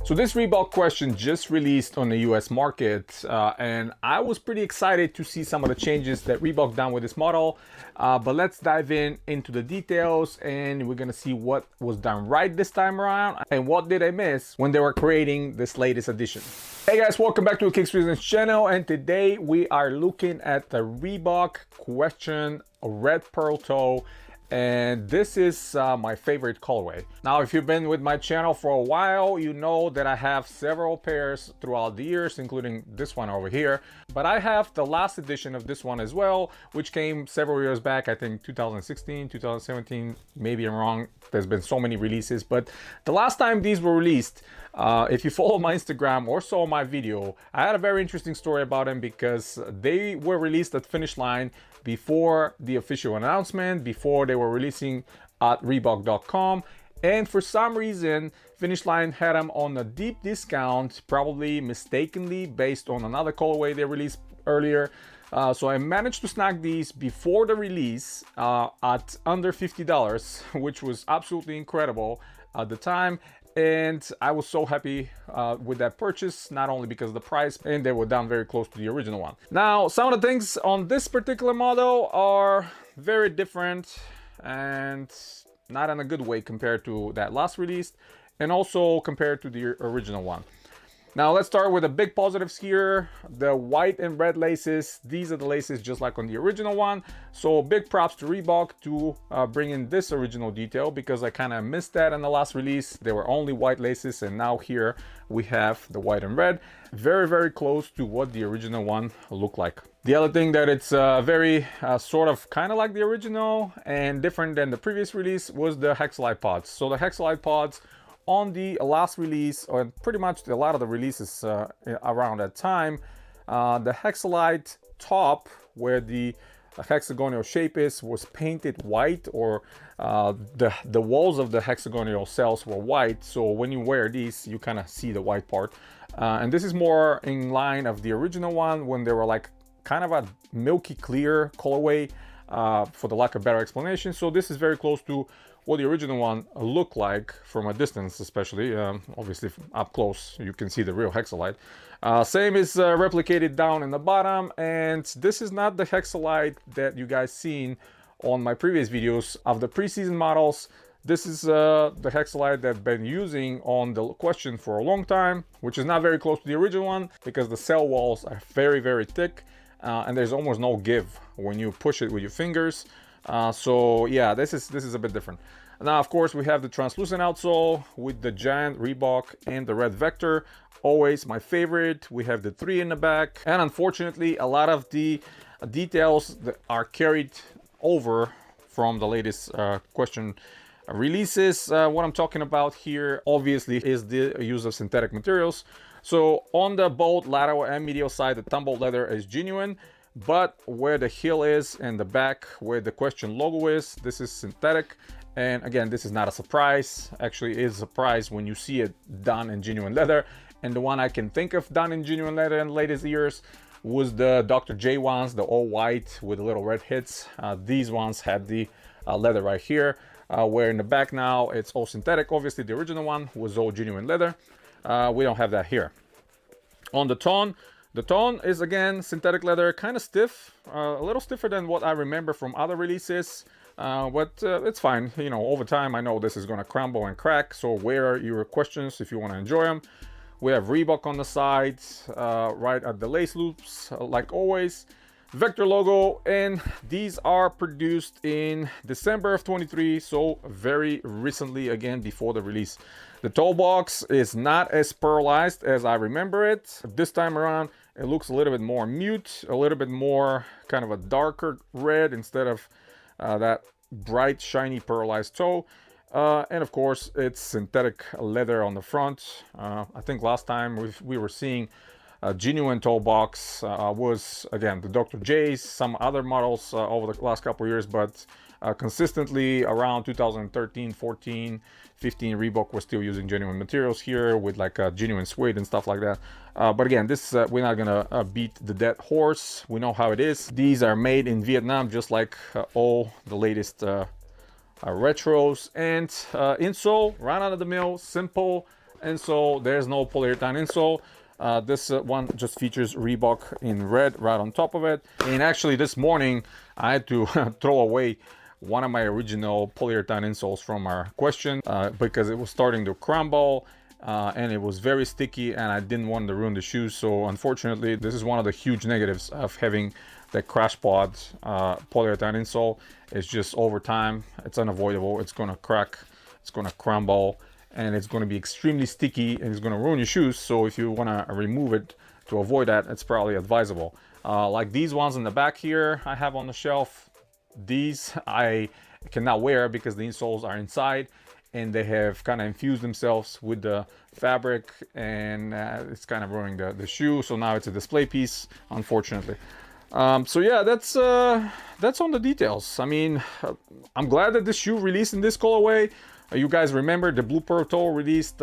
So this Reebok Question just released on the US market, and I was pretty excited to see some of the changes that Reebok done with this model. But let's dive into the details, and we're gonna see what was done right this time around and what did I miss when they were creating this latest edition. Hey guys, welcome back to the Kicks Reasons channel, and today we are looking at the Reebok Question Red Pearl Toe. And this is my favorite colorway. Now, if you've been with my channel for a while, you know that I have several pairs throughout the years, including this one over here. But I have the last edition of this one as well, which came several years back, I think 2016, 2017, maybe I'm wrong. There's been so many releases, but the last time these were released, if you follow my Instagram or saw my video, I had a very interesting story about them because they were released at Finish Line before the official announcement, before they were releasing at Reebok.com. And for some reason, Finish Line had them on a deep discount, probably mistakenly based on another colorway they released earlier. So I managed to snag these before the release at under $50, which was absolutely incredible at the time. And I was so happy with that purchase, not only because of the price, and they were down very close to the original one. Now, some of the things on this particular model are very different and not in a good way compared to that last release, and also compared to the original one. Now let's start with the big positives here. The white and red laces, these are the laces just like on the original one. So big props to Reebok to bring in this original detail, because I kind of missed that in the last release. They were only white laces, and now here we have the white and red. Very, very close to what the original one looked like. The other thing that it's very sort of kind of like the original and different than the previous release was the Hexalite pods. So the Hexalite pods on the last release, or pretty much a lot of the releases around that time, the Hexalite top, where the hexagonal shape was painted white, or the walls of the hexagonal cells were white. So when you wear these, you kind of see the white part. And this is more in line of the original one, when they were like kind of a milky clear colorway, for the lack of better explanation. So this is very close to what the original one looked like from a distance, especially. Obviously up close you can see the real Hexalite. Same is replicated down in the bottom, and this is not the Hexalite that you guys seen on my previous videos of the preseason models. This is the Hexalite that I've been using on the Question for a long time, which is not very close to the original one because the cell walls are very, very thick, and there's almost no give when you push it with your fingers. So yeah, this is a bit different. Now, of course, we have the translucent outsole with the giant Reebok and the red vector, always my favorite. We have the 3 in the back, and unfortunately a lot of the details that are carried over from the latest Question releases. What I'm talking about here obviously is the use of synthetic materials. So on the both lateral and medial side, the tumbled leather is genuine, but where the heel is and the back where the Question logo is, this is synthetic. And again, this is not a surprise. Actually, it is a surprise when you see it done in genuine leather. And the one I can think of done in genuine leather in the latest years was the Dr. J ones, the all white with the little red hits. These ones had the leather right here, where in the back now it's all synthetic. Obviously the original one was all genuine leather. We don't have that here. On the tone, the tone is again synthetic leather, kind of stiff, a little stiffer than what I remember from other releases, but it's fine. You know, over time I know this is gonna crumble and crack, so wear your Questions if you want to enjoy them. We have Reebok on the sides, right at the lace loops, like always. Vector logo, and these are produced in December of 23, so very recently, again before the release. The toe box is not as pearlized as I remember it. This time around it looks a little bit more mute, a little bit more kind of a darker red instead of that bright shiny pearlized toe. And of course it's synthetic leather on the front. I think last time we were seeing a genuine toe box was again the Dr. J's, some other models over the last couple of years, but consistently around 2013, 14, 15, Reebok was still using genuine materials here with like a genuine suede and stuff like that. But again, this we're not gonna beat the dead horse. We know how it is. These are made in Vietnam, just like all the latest retros. And insole, right out of the mill, simple insole. There's no polyurethane insole. This one just features Reebok in red right on top of it. And actually this morning I had to throw away one of my original polyurethane insoles from our question because it was starting to crumble and it was very sticky, and I didn't want to ruin the shoes. So unfortunately, this is one of the huge negatives of having the crash pod polyurethane insole. It's just over time, it's unavoidable. It's gonna crack, it's gonna crumble, and it's gonna be extremely sticky, and it's gonna ruin your shoes. So if you wanna remove it to avoid that, it's probably advisable. Like these ones in the back here I have on the shelf, these I cannot wear because the insoles are inside and they have kind of infused themselves with the fabric, and it's kind of ruining the shoe. So now it's a display piece, unfortunately. So yeah, that's on the details. I mean, I'm glad that this shoe released in this colorway. You guys remember the Blue Pearl Toe released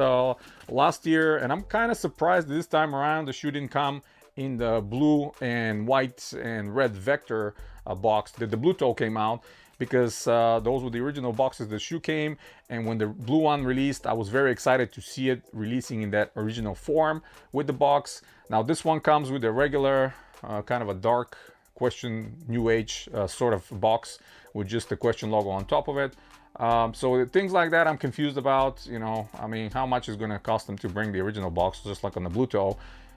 last year, and I'm kind of surprised this time around the shoe didn't come in the blue and white and red vector box that the Blue Toe came out, because those were the original boxes the shoe came. And when the blue one released, I was very excited to see it releasing in that original form with the box. Now this one comes with a regular kind of a dark Question New Age sort of box with just the Question logo on top of it. So things like that I'm confused about. You know, I mean, how much is going to cost them to bring the original box, just like on the Blue Toe?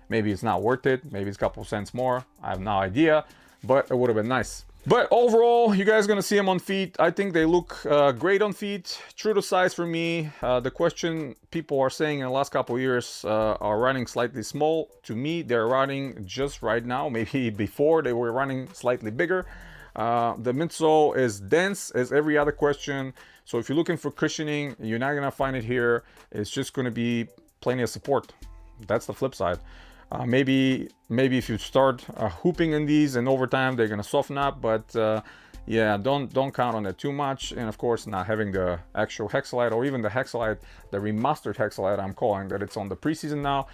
Maybe it's not worth it. Maybe it's a couple cents more. I have no idea, but it would have been nice. But overall, you guys are gonna see them on feet. I think they look great on feet, true to size for me. The Question people are saying in the last couple of years are running slightly small. To me, they're running just right now. Maybe before they were running slightly bigger. The midsole is dense as every other Question. So if you're looking for cushioning, you're not gonna find it here. It's just gonna be plenty of support. That's the flip side. Maybe if you start hooping in these, and over time they're gonna soften up, but yeah, don't count on it too much. And of course, not having the actual Hexalite, or even the Hexalite, the remastered Hexalite I'm calling that, it's on the preseason now.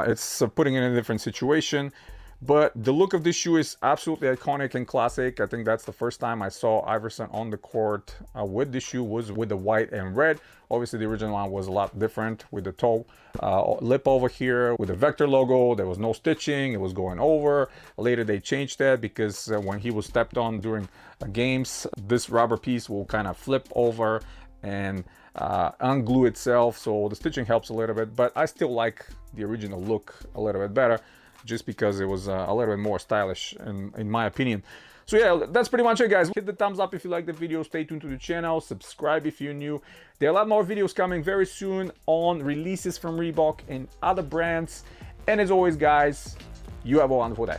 It's putting it in a different situation. But the look of this shoe is absolutely iconic and classic. I think that's the first time I saw Iverson on the court with this shoe, was with the white and red. Obviously, the original one was a lot different with the toe lip over here with the Vector logo. There was no stitching. It was going over. Later, they changed that because when he was stepped on during games, this rubber piece will kind of flip over and unglue itself. So the stitching helps a little bit, but I still like the original look a little bit better, just because it was a little bit more stylish in my opinion. So yeah, that's pretty much it, guys. Hit the thumbs up if you like the video, stay tuned to the channel, subscribe if you're new. There are a lot more videos coming very soon on releases from Reebok and other brands. And as always, guys, you have a wonderful day.